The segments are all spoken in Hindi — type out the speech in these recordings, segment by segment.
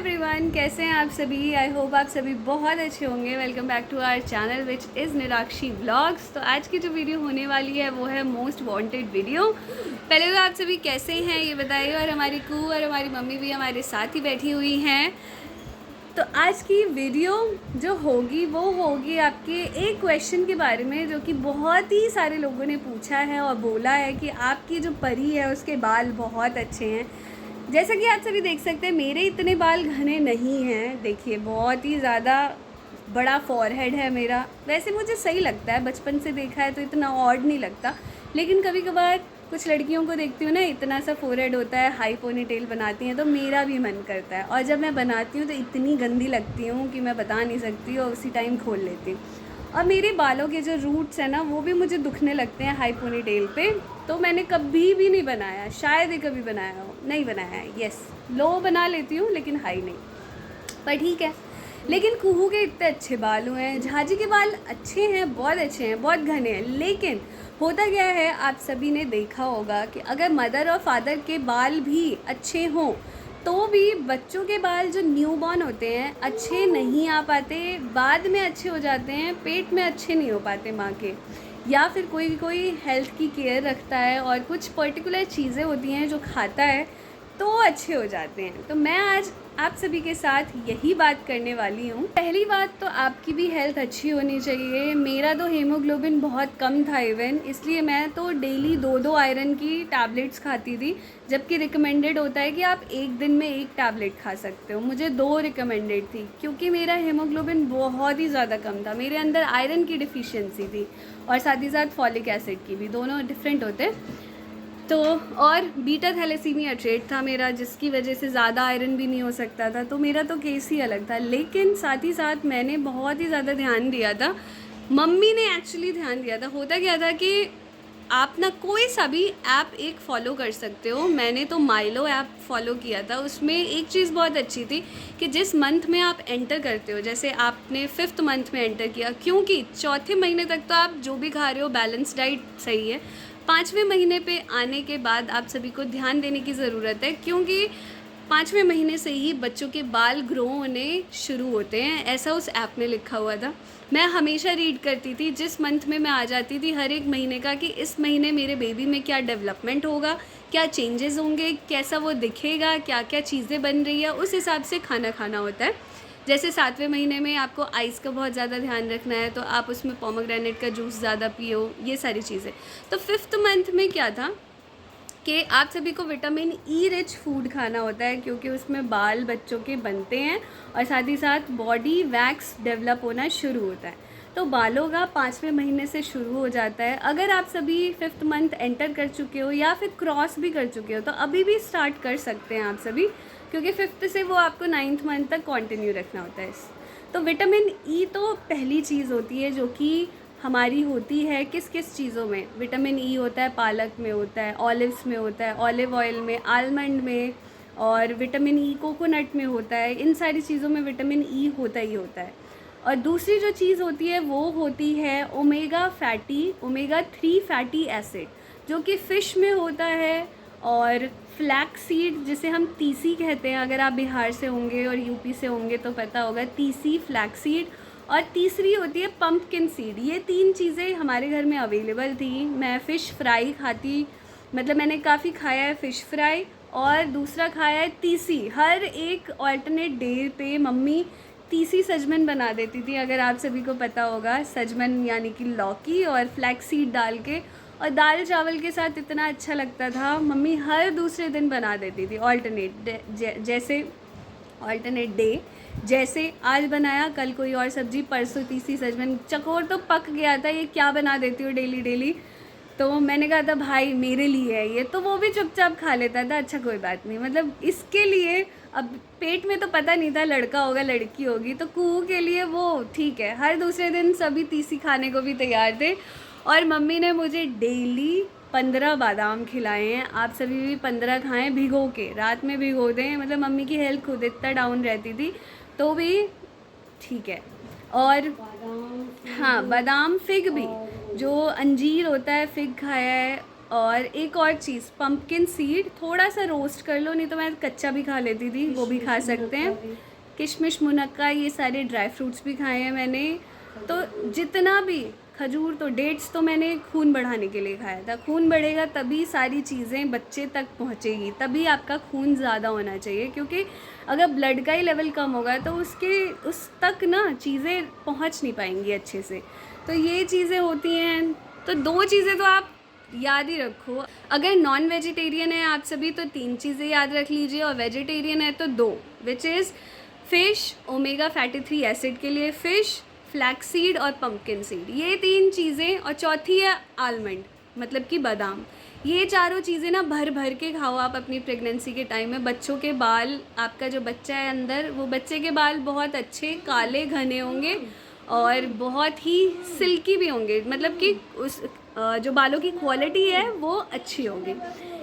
एवरीवन, कैसे हैं आप सभी। आई होप आप सभी बहुत अच्छे होंगे। Welcome back to our channel which is Nirakshi vlogs. तो आज की जो वीडियो होने वाली है वो है मोस्ट वांटेड वीडियो। पहले तो आप सभी कैसे हैं ये बताइए। और हमारी कू और हमारी मम्मी भी हमारे साथ ही बैठी हुई हैं। तो आज की वीडियो जो होगी वो होगी आपके एक क्वेश्चन के बारे में, जो कि बहुत ही सारे लोगों ने पूछा है और बोला है कि आपकी जो परी है उसके बाल बहुत अच्छे हैं। जैसा कि आप सभी देख सकते हैं, मेरे इतने बाल घने नहीं हैं। देखिए, बहुत ही ज़्यादा बड़ा फॉरहेड है मेरा। वैसे मुझे सही लगता है, बचपन से देखा है तो इतना ऑड नहीं लगता। लेकिन कभी कभार कुछ लड़कियों को देखती हूँ ना, इतना सा फोरहेड होता है, हाई पोनी टेल बनाती हैं, तो मेरा भी मन करता है। और जब मैं बनाती हूँ तो इतनी गंदी लगती हूँ कि मैं बता नहीं सकती, और उसी टाइम खोल लेती हूँ। और मेरे बालों के जो रूट्स हैं ना, वो भी मुझे दुखने लगते हैं हाई पोनी टेल पे। तो मैंने कभी भी नहीं बनाया, शायद ही कभी बनाया हो, नहीं बनाया है। यस, लो बना लेती हूँ लेकिन हाई नहीं, पर ठीक है। लेकिन कुहू के इतने अच्छे बाल हुए हैं, झाजी के बाल अच्छे हैं, बहुत अच्छे हैं, बहुत घने हैं। लेकिन होता क्या है, आप सभी ने देखा होगा कि अगर मदर और फादर के बाल भी अच्छे हों तो भी बच्चों के बाल जो न्यूबॉर्न होते हैं अच्छे नहीं आ पाते। बाद में अच्छे हो जाते हैं, पेट में अच्छे नहीं हो पाते माँ के। या फिर कोई कोई हेल्थ की केयर रखता है और कुछ पर्टिकुलर चीज़ें होती हैं जो खाता है तो अच्छे हो जाते हैं। तो मैं आज आप सभी के साथ यही बात करने वाली हूँ। पहली बात तो आपकी भी हेल्थ अच्छी होनी चाहिए। मेरा तो हीमोग्लोबिन बहुत कम था इवन, इसलिए मैं तो डेली 2 आयरन की टैबलेट्स खाती थी। जबकि रिकमेंडेड होता है कि आप एक दिन में 1 टैबलेट खा सकते हो, मुझे 2 रिकमेंडेड थी क्योंकि मेरा हीमोग्लोबिन बहुत ही ज़्यादा कम था। मेरे अंदर आयरन की डिफिशियंसी थी और साथ ही साथ फॉलिक एसिड की भी, दोनों डिफरेंट होते हैं। तो और बीटा थैलेसीमिया ट्रेट था मेरा, जिसकी वजह से ज़्यादा आयरन भी नहीं हो सकता था। तो मेरा तो केस ही अलग था। लेकिन साथ ही साथ मैंने बहुत ही ज़्यादा ध्यान दिया था, मम्मी ने एक्चुअली ध्यान दिया था। होता क्या था कि आप ना कोई सा भी ऐप एक फ़ॉलो कर सकते हो। मैंने तो माइलो ऐप फ़ॉलो किया था। उसमें एक चीज़ बहुत अच्छी थी कि जिस मंथ में आप एंटर करते हो, जैसे आपने 5th मंथ में एंटर किया, क्योंकि चौथे महीने तक तो आप जो भी खा रहे हो बैलेंस डाइट सही है। 5वें महीने पे आने के बाद आप सभी को ध्यान देने की ज़रूरत है, क्योंकि 5वें महीने से ही बच्चों के बाल ग्रो होने शुरू होते हैं, ऐसा उस ऐप में लिखा हुआ था। मैं हमेशा रीड करती थी, जिस मंथ में मैं आ जाती थी हर एक महीने का, कि इस महीने मेरे बेबी में क्या डेवलपमेंट होगा, क्या चेंजेस होंगे, कैसा वो दिखेगा, क्या क्या चीज़ें बन रही है, उस हिसाब से खाना खाना होता है। जैसे 7वें महीने में आपको आइस का बहुत ज़्यादा ध्यान रखना है, तो आप उसमें पोमेग्रेनेट का जूस ज़्यादा पियो, ये सारी चीज़ें। तो 5th मंथ में क्या था कि आप सभी को विटामिन ई रिच फूड खाना होता है, क्योंकि उसमें बाल बच्चों के बनते हैं और साथ ही साथ बॉडी वैक्स डेवलप होना शुरू होता है। तो बालों का 5वें महीने से शुरू हो जाता है। अगर आप सभी 5th मंथ एंटर कर चुके हो या फिर क्रॉस भी कर चुके हो तो अभी भी स्टार्ट कर सकते हैं आप सभी, क्योंकि 5th से वो आपको 9th मंथ तक कंटिन्यू रखना होता है। तो विटामिन ई तो पहली चीज़ होती है जो कि हमारी होती है। किस किस चीज़ों में विटामिन ई होता है? पालक में होता है, ऑलिव्स में होता है, ऑलिव ऑयल में, आलमंड में, और विटामिन ई कोकोनट में होता है। इन सारी चीज़ों में विटामिन ई होता ही होता है। और दूसरी जो चीज़ होती है वो होती है ओमेगा 3 फैटी एसिड, जो कि फ़िश में होता है। और फ्लैक्स सीड, जिसे हम तीसी कहते हैं, अगर आप बिहार से होंगे और यूपी से होंगे तो पता होगा, तीसी, फ्लैक्स सीड। और तीसरी होती है पम्पकिन सीड। ये 3 चीज़ें हमारे घर में अवेलेबल थी। मैं फ़िश फ्राई खाती, मतलब मैंने काफ़ी खाया है फ़िश फ्राई, और दूसरा खाया है तीसी। हर एक ऑल्टरनेट डे पे मम्मी तीसी सजमन बना देती थी, अगर आप सभी को पता होगा। सजमन यानी कि लौकी और फ्लैक्स सीड डाल के, और दाल चावल के साथ इतना अच्छा लगता था। मम्मी हर दूसरे दिन बना देती थी ऑल्टरनेट डे। जैसे आज बनाया, कल कोई और सब्जी, परसों तीसरी सजमन। चकोर तो पक गया था, ये क्या बना देती हो डेली डेली। तो मैंने कहा था भाई मेरे लिए है ये, तो वो भी चुपचाप खा लेता था। अच्छा कोई बात नहीं, मतलब इसके लिए अब पेट में तो पता नहीं था लड़का होगा लड़की होगी, तो कुहू के लिए वो ठीक है। हर दूसरे दिन सभी तीसी खाने को भी तैयार थे। और मम्मी ने मुझे डेली 15 बादाम खिलाए हैं। आप सभी भी 15 खाएं भिगो के, रात में भिगो दें। मतलब मम्मी की हेल्थ खुद इतना डाउन रहती थी तो भी ठीक है। और हाँ, बादाम, फिग भी, जो अंजीर होता है, फिग खाया है। और एक और चीज़, पंपकिन सीड थोड़ा सा रोस्ट कर लो, नहीं तो मैं कच्चा भी खा लेती थी, वो भी खा सकते हैं। किशमिश, मुनक्का, ये सारे ड्राई फ्रूट्स भी खाए हैं मैंने। तो जितना भी खजूर, तो डेट्स तो मैंने खून बढ़ाने के लिए खाया था। खून बढ़ेगा तभी सारी चीज़ें बच्चे तक पहुँचेगी, तभी आपका खून ज़्यादा होना चाहिए, क्योंकि अगर ब्लड का ही लेवल कम होगा तो उस तक ना चीज़ें पहुँच नहीं पाएंगी अच्छे से। तो ये चीज़ें होती हैं। तो 2 चीज़ें तो आप याद ही रखो। अगर नॉन वेजिटेरियन है आप सभी तो 3 चीज़ें याद रख लीजिए, और वेजिटेरियन है तो 2, which is fish, omega fatty 3 acid के लिए फ़िश, फ्लैक्स सीड और पंपकिन सीड, ये 3 चीज़ें। और चौथी है आलमंड, मतलब कि बादाम। ये चारों चीज़ें ना भर भर के खाओ आप अपनी प्रेगनेंसी के टाइम में। बच्चों के बाल, आपका जो बच्चा है अंदर, वो बच्चे के बाल बहुत अच्छे काले घने होंगे और बहुत ही सिल्की भी होंगे, मतलब कि उस जो बालों की क्वालिटी है वो अच्छी होगी।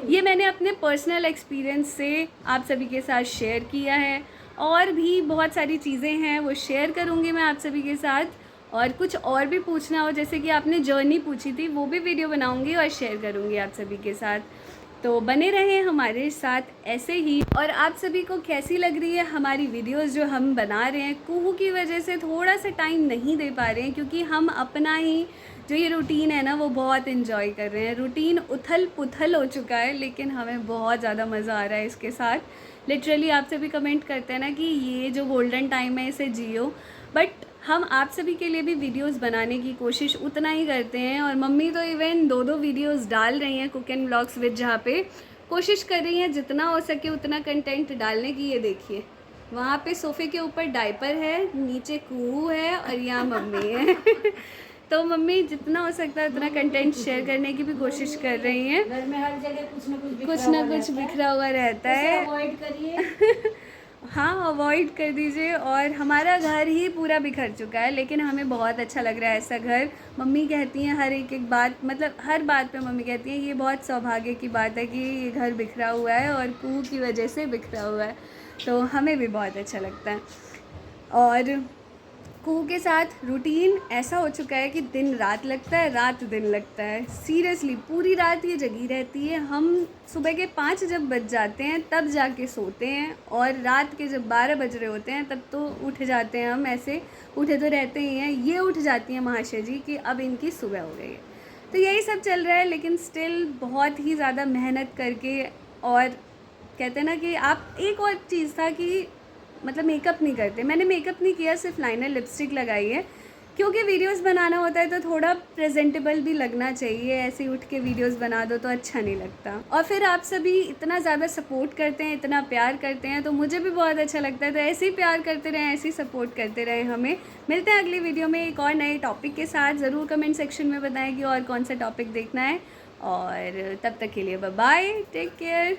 ये मैंने अपने पर्सनल एक्सपीरियंस से आप सभी के साथ शेयर किया है, और भी बहुत सारी चीज़ें हैं वो शेयर करूँगी मैं आप सभी के साथ। और कुछ और भी पूछना हो, जैसे कि आपने जर्नी पूछी थी, वो भी वीडियो बनाऊँगी और शेयर करूँगी आप सभी के साथ। तो बने रहें हमारे साथ ऐसे ही। और आप सभी को कैसी लग रही है हमारी वीडियोस जो हम बना रहे हैं? कुहू की वजह से थोड़ा सा टाइम नहीं दे पा रहे हैं, क्योंकि हम अपना ही जो ये रूटीन है ना वो बहुत इन्जॉय कर रहे हैं। रूटीन उथल पुथल हो चुका है, लेकिन हमें बहुत ज़्यादा मज़ा आ रहा है इसके साथ। लिटरली आप सभी कमेंट करते हैं ना कि ये जो गोल्डन टाइम है इसे जियो, बट हम आप सभी के लिए भी वीडियोस बनाने की कोशिश उतना ही करते हैं। और मम्मी तो इवन 2-2 वीडियोस डाल रही हैं कुक एंड व्लॉग्स विद, जहाँ पे कोशिश कर रही हैं जितना हो सके उतना कंटेंट डालने की। ये देखिए वहाँ पे सोफ़े के ऊपर डायपर है, नीचे कुहू है और यहाँ मम्मी है तो मम्मी जितना हो सकता है उतना कंटेंट शेयर करने की भी कोशिश कर रही हैं। घर में हर जगह कुछ ना कुछ बिखरा हुआ रहता है। अवॉइड करिए हाँ, अवॉइड कर दीजिए। और हमारा घर ही पूरा बिखर चुका है, लेकिन हमें बहुत अच्छा लग रहा है ऐसा घर। मम्मी कहती हैं हर एक बात, मतलब हर बात पे मम्मी कहती हैं ये बहुत सौभाग्य की बात है कि ये घर बिखरा हुआ है और कुहू की वजह से बिखरा हुआ है। तो हमें भी बहुत अच्छा लगता है। और कुहू के साथ रूटीन ऐसा हो चुका है कि दिन रात लगता है, रात दिन लगता है। सीरियसली पूरी रात ये जगी रहती है। हम सुबह के 5 जब बज जाते हैं तब जाके सोते हैं, और रात के जब 12 बज रहे होते हैं तब तो उठ जाते हैं हम। ऐसे उठे तो रहते ही हैं, ये उठ जाती हैं महाशय जी कि अब इनकी सुबह हो गई है। तो यही सब चल रहा है, लेकिन स्टिल बहुत ही ज़्यादा मेहनत करके। और कहते हैं ना कि आप, एक और चीज़ था कि मतलब मेकअप नहीं करते। मैंने मेकअप नहीं किया, सिर्फ लाइनर लिपस्टिक लगाई है, क्योंकि वीडियोस बनाना होता है तो थोड़ा प्रेजेंटेबल भी लगना चाहिए। ऐसे उठ के वीडियोस बना दो तो अच्छा नहीं लगता। और फिर आप सभी इतना ज़्यादा सपोर्ट करते हैं, इतना प्यार करते हैं, तो मुझे भी बहुत अच्छा लगता है। तो ऐसे ही प्यार करते रहें, ऐसे ही सपोर्ट करते रहें हमें। मिलते हैं अगली वीडियो में एक और नए टॉपिक के साथ। ज़रूर कमेंट सेक्शन में बताएं कि और कौन सा टॉपिक देखना है। और तब तक के लिए बाय बाय, टेक केयर।